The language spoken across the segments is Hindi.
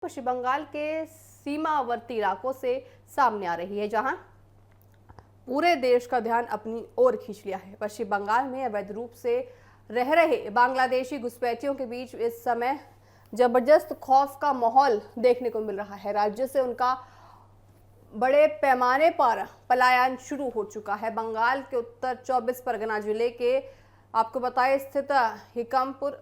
पश्चिम बंगाल के सीमावर्ती इलाकों से सामने आ रही है, जहां पूरे देश का ध्यान अपनी ओर खींच लिया है। पश्चिम बंगाल में अवैध रूप से रह रहे बांग्लादेशी घुसपैठियों के बीच इस समय जबरदस्त खौफ का माहौल देखने को मिल रहा है। राज्य से उनका बड़े पैमाने पर पलायन शुरू हो चुका है। बंगाल के उत्तर 24 परगना जिले के आपको बताएं स्थित हिकमपुर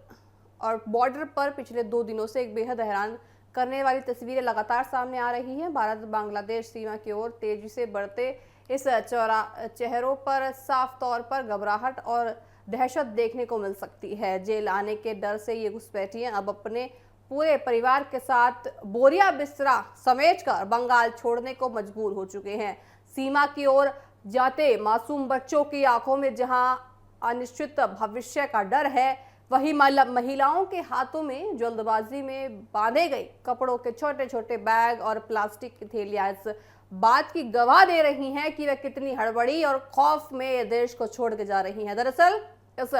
और बॉर्डर पर पिछले 2 दिनों से एक बेहद हैरान करने वाली तस्वीरें लगातार सामने आ रही हैं। भारत बांग्लादेश सीमा की ओर तेजी से बढ़ते इस चेहरों पर साफ तौर पर घबराहट और दहशत देखने को मिल सकती है। जेल आने के डर से ये घुसपैठियां अब अपने पूरे परिवार के साथ बोरिया बिस्तरा समेटकर बंगाल छोड़ने को मजबूर हो चुके हैं। सीमा की ओर जाते मासूम बच्चों की आंखों में जहां अनिश्चित भविष्य का डर है, वही महिलाओं के हाथों में जल्दबाजी में बांधे गए कपड़ों के छोटे छोटे बैग और प्लास्टिक की थैलियां इस बात की गवाह दे रही हैं कि वे कितनी हड़बड़ी और खौफ में देश को छोड़ के जा रही हैं। दरअसल इस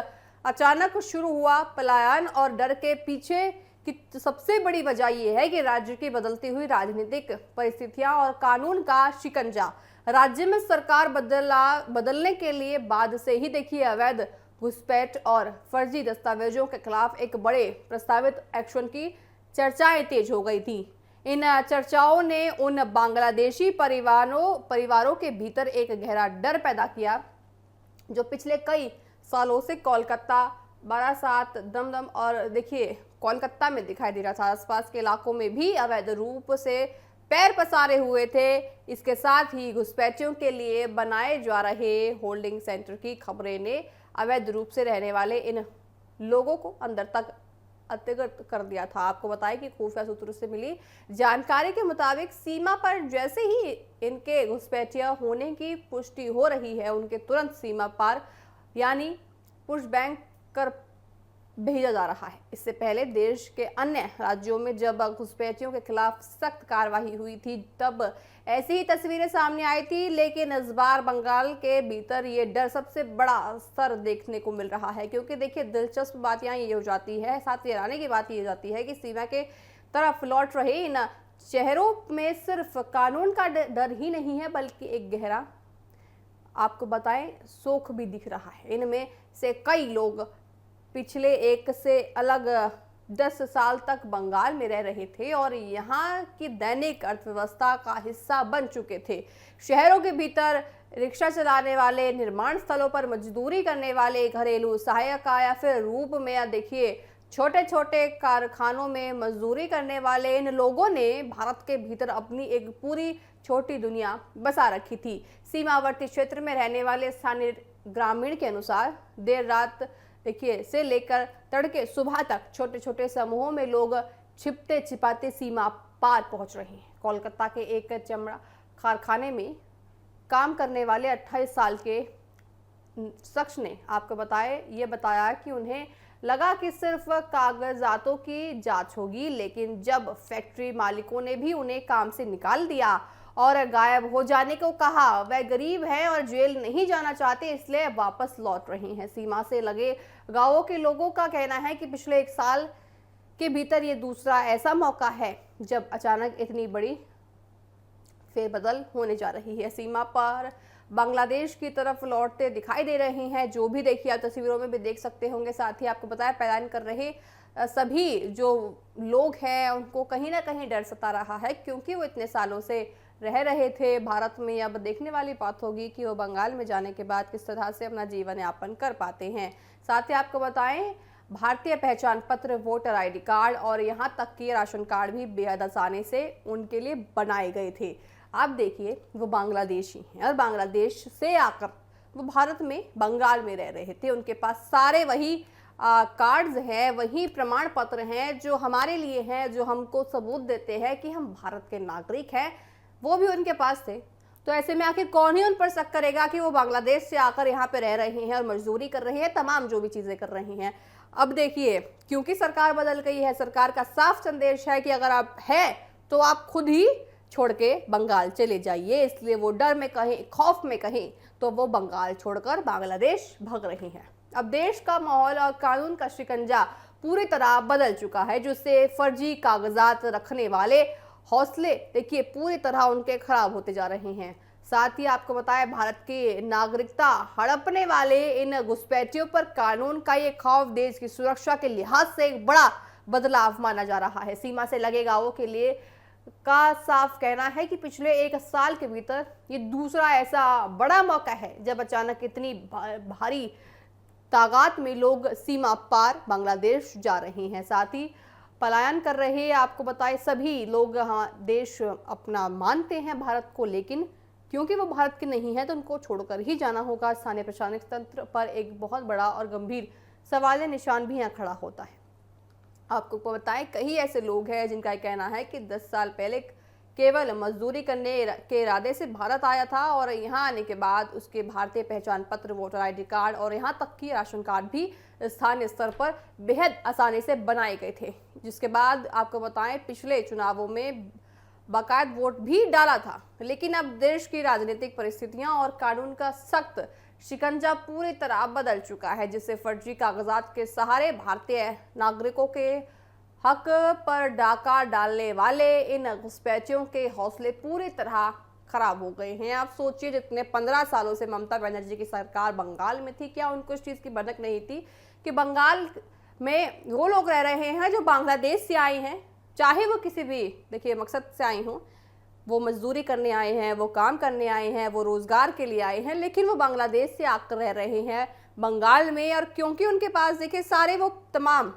अचानक शुरू हुआ पलायन और डर के पीछे की सबसे बड़ी वजह यह है कि राज्य की बदलती हुई राजनीतिक परिस्थितियां और कानून का शिकंजा। राज्य में सरकार बदलने के लिए बाद से ही देखिए अवैध घुसपैठ और फर्जी दस्तावेजों के खिलाफ एक बड़े प्रस्तावित एक्शन की चर्चाएं तेज हो गई थी। इन चर्चाओं ने उन बांग्लादेशी परिवारों के भीतर एक गहरा डर पैदा किया जो पिछले कई सालों से कोलकाता, बारासात, दमदम और देखिए कोलकाता में दिखाई दे रहा था। आसपास के इलाकों में भी अवैध रूप से पैर पसारे हुए थे। इसके साथ ही घुसपैठियों के लिए बनाए जा रहे होल्डिंग सेंटर की खबरें ने अवैध रूप से रहने वाले इन लोगों को अंदर तक अत्यगत कर दिया था। आपको बताएं कि खुफिया सूत्रों से मिली जानकारी के मुताबिक सीमा पर जैसे ही इनके घुसपैठिया होने की पुष्टि हो रही है, उनके तुरंत सीमा पार यानी पुश बैंक कर भेजा जा रहा है। इससे पहले देश के अन्य राज्यों में जब घुसपैठियों के खिलाफ सख्त कार्रवाई हुई थी, तब ऐसी ही तस्वीरें सामने आई थी, लेकिन इस बार बंगाल के भीतर ये डर सबसे बड़ा स्तर देखने को मिल रहा है। क्योंकि देखिए दिलचस्प बात यहाँ ये हो जाती है, साथ ही हैरानी की बात ये हो जाती है कि सीमा के तरफ लौट रहे इन चेहरों में सिर्फ कानून का डर ही नहीं है, बल्कि एक गहरा आपको बताएं शोक भी दिख रहा है। इनमें से कई लोग पिछले एक से अलग 10 साल तक बंगाल में रह रहे थे और यहाँ की दैनिक अर्थव्यवस्था का हिस्सा बन चुके थे। शहरों के भीतर रिक्शा चलाने वाले, निर्माण स्थलों पर मजदूरी करने वाले, घरेलू सहायिका या फिर रूप में या देखिए छोटे छोटे कारखानों में मजदूरी करने वाले इन लोगों ने भारत के भीतर अपनी एक पूरी छोटी दुनिया बसा रखी थी। सीमावर्ती क्षेत्र में रहने वाले स्थानीय ग्रामीण के अनुसार देर रात देखिए से लेकर तड़के सुबह तक छोटे छोटे समूहों में लोग छिपते छिपाते सीमा पार पहुंच रहे हैं। कोलकाता के एक चमड़ा कारखाने में काम करने वाले 28 साल के शख्स ने आपको बताया कि उन्हें लगा कि सिर्फ कागजातों की जांच होगी, लेकिन जब फैक्ट्री मालिकों ने भी उन्हें काम से निकाल दिया और गायब हो जाने को कहा, वह गरीब हैं और जेल नहीं जाना चाहते, इसलिए वापस लौट रहे हैं। सीमा से लगे गांवों के लोगों का कहना है कि पिछले 1 साल के भीतर ये दूसरा ऐसा मौका है जब अचानक इतनी बड़ी फेरबदल होने जा रही है। सीमा पर बांग्लादेश की तरफ लौटते दिखाई दे रहे हैं, जो भी देखिए आप तस्वीरों में भी देख सकते होंगे। साथ ही आपको बताया पलायन कर रहे सभी जो लोग हैं उनको कहीं ना कहीं डर सता रहा है, क्योंकि वो इतने सालों से रह रहे थे भारत में। अब देखने वाली बात होगी कि वो बंगाल में जाने के बाद किस तरह से अपना जीवन यापन कर पाते हैं। साथ ही आपको बताएं भारतीय पहचान पत्र, वोटर ID कार्ड और यहाँ तक कि राशन कार्ड भी बेहद आसानी से उनके लिए बनाए गए थे। आप देखिए वो बांग्लादेशी हैं और बांग्लादेश से आकर वो भारत में बंगाल में रह रहे थे। उनके पास सारे वही कार्ड्स हैं, वही प्रमाण पत्र हैं जो हमारे लिए हैं, जो हमको सबूत देते हैं कि हम भारत के नागरिक हैं, वो भी उनके पास थे। तो ऐसे में आखिर कौन ही उन पर शक करेगा कि वो बांग्लादेश से आकर यहाँ पे रह रहे हैं और मजदूरी कर रहे हैं, तमाम जो भी चीजें कर रही हैं। अब देखिए क्योंकि सरकार बदल गई है, सरकार का साफ संदेश है कि अगर आप है तो आप खुद ही छोड़ के बंगाल चले जाइए। इसलिए वो डर में कहें, खौफ में कहें, तो वो बंगाल छोड़कर बांग्लादेश भाग रहे हैं। अब देश का माहौल और कानून का शिकंजा पूरी तरह बदल चुका है, जिससे फर्जी कागजात रखने वाले हौसले देखिए पूरी तरह उनके खराब होते जा रहे हैं। साथ ही आपको बताएं, भारत की नागरिकता हड़पने वाले इन घुसपैठियों पर कानून का ये खौफ देश की सुरक्षा के लिहाज से एक बड़ा बदलाव माना जा रहा है। सीमा से लगे गांवों के लिए का साफ कहना है कि पिछले एक साल के भीतर ये दूसरा ऐसा बड़ा मौका है जब अचानक इतनी भारी तादाद में लोग सीमा पार बांग्लादेश जा रहे हैं। साथ ही पलायन कर रहे आपको बताएं, सभी लोग हाँ देश अपना मानते हैं भारत को, लेकिन क्योंकि वो भारत के नहीं है तो उनको छोड़कर ही जाना होगा। स्थानीय प्रशासनिक तंत्र पर एक बहुत बड़ा और गंभीर सवाल निशान भी यहाँ खड़ा होता है। आपको बताएं, कई ऐसे लोग हैं जिनका कहना है कि 10 साल पहले केवल मजदूरी करने के इरादे से भारत आया था और यहाँ आने के बाद उसके भारतीय पहचान पत्र, वोटर आईडी कार्ड और यहाँ तक कि राशन कार्ड भी स्थानीय स्तर पर बेहद आसानी से बनाए गए थे। जिसके बाद आपको बताएं, पिछले चुनावों में बाकायदा वोट भी डाला था, लेकिन अब देश की राजनीतिक परिस्थितियां और कानून का सख्त शिकंजा पूरी तरह बदल चुका है, जिससे फर्जी कागजात के सहारे भारतीय नागरिकों के हक पर डाका डालने वाले इन घुसपैठियों के हौसले पूरी तरह खराब हो गए हैं। आप सोचिए, जितने 15 सालों से ममता बनर्जी की सरकार बंगाल में थी, क्या उनको इस चीज़ की भनक नहीं थी कि बंगाल में वो लोग रह रहे हैं जो बांग्लादेश से आए हैं, चाहे वो किसी भी देखिए मकसद से आए हों, वो मजदूरी करने आए हैं, वो काम करने आए हैं, वो रोजगार के लिए आए हैं, लेकिन वो बांग्लादेश से आकर रह रहे हैं बंगाल में। और क्योंकि उनके पास देखिए सारे वो तमाम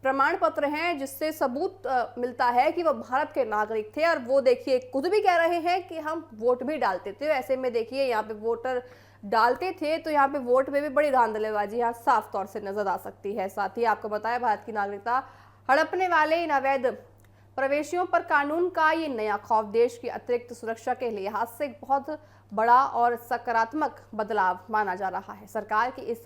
प्रमाण पत्र हैं जिससे सबूत मिलता है कि वो भारत के नागरिक थे, और वो देखिए खुद भी कह रहे हैं कि हम वोट भी डालते थे। ऐसे में देखिए यहाँ पे वोटर डालते थे तो यहाँ पे वोट में भी बड़ी धांधलेबाजी यहाँ साफ तौर से नजर आ सकती है। साथ ही आपको बताया, भारत की नागरिकता हड़पने वाले इन अवैध प्रवेशियों पर कानून का ये नया खौफ देश की अतिरिक्त सुरक्षा के लिहाज से एक बहुत बड़ा और सकारात्मक बदलाव माना जा रहा है। सरकार की इस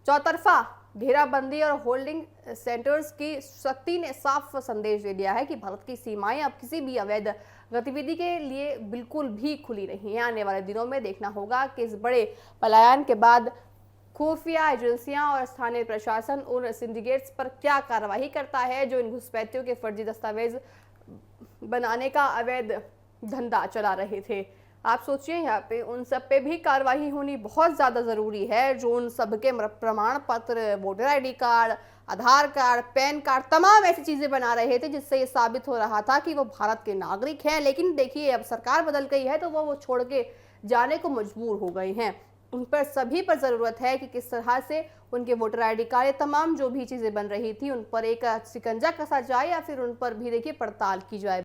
चौतरफा घेराबंदी और होल्डिंग सेंटर्स की शक्ति ने साफ संदेश दे दिया है कि भारत की सीमाएं अब किसी भी अवैध गतिविधि के लिए बिल्कुल भी खुली नहीं है। आने वाले दिनों में देखना होगा कि इस बड़े पलायन के बाद खुफिया एजेंसियां और स्थानीय प्रशासन उन सिंडिकेट्स पर क्या कार्रवाई करता है जो इन घुसपैठियों के फर्जी दस्तावेज बनाने का अवैध धंधा चला रहे थे। आप सोचिए, यहाँ पे उन सब पे भी कार्रवाई होनी बहुत ज़्यादा ज़रूरी है जो उन सब के प्रमाण पत्र, वोटर आईडी कार्ड, आधार कार्ड, पैन कार्ड, तमाम ऐसी चीज़ें बना रहे थे जिससे ये साबित हो रहा था कि वो भारत के नागरिक हैं। लेकिन देखिए, अब सरकार बदल गई है तो वो छोड़ के जाने को मजबूर हो गए हैं। उन पर सभी पर ज़रूरत है कि किस तरह से उनके वोटर आईडी कार्ड, तमाम जो भी चीज़ें बन रही थी उन पर एक शिकंजा कसा जाए या फिर उन पर भी देखिए पड़ताल की जाए।